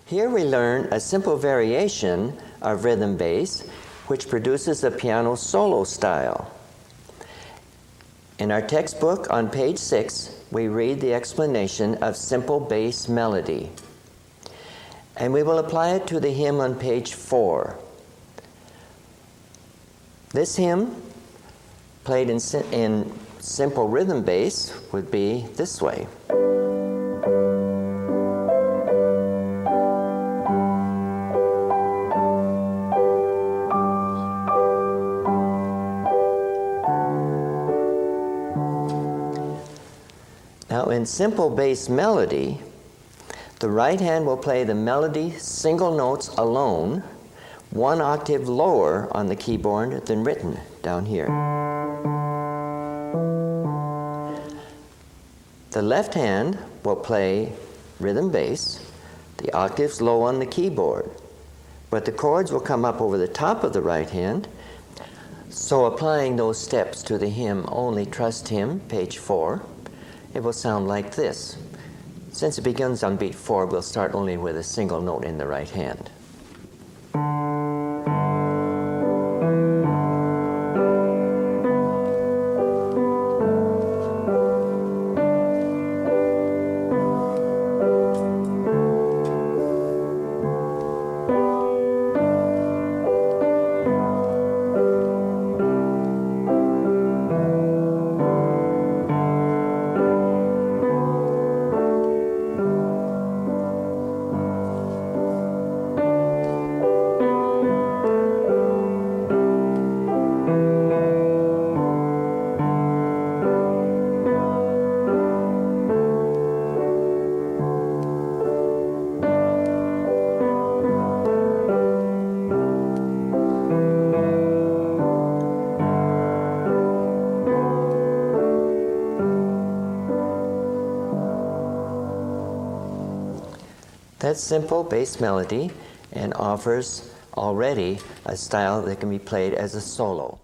Here we learn a simple variation of rhythm bass, which produces a piano solo style. In our textbook on page 6, we read the explanation of simple bass melody. And we will apply it to the hymn on page 4. This hymn, played in simple rhythm bass, would be this way. Now, in simple bass melody, the right hand will play the melody single notes alone, one octave lower on the keyboard than written down here. The left hand will play rhythm bass, the octaves low on the keyboard, but the chords will come up over the top of the right hand. So applying those steps to the hymn Only Trust Him, page 4, it will sound like this. Since it begins on beat 4, we'll start only with a single note in the right hand. That's simple bass melody and offers already a style that can be played as a solo.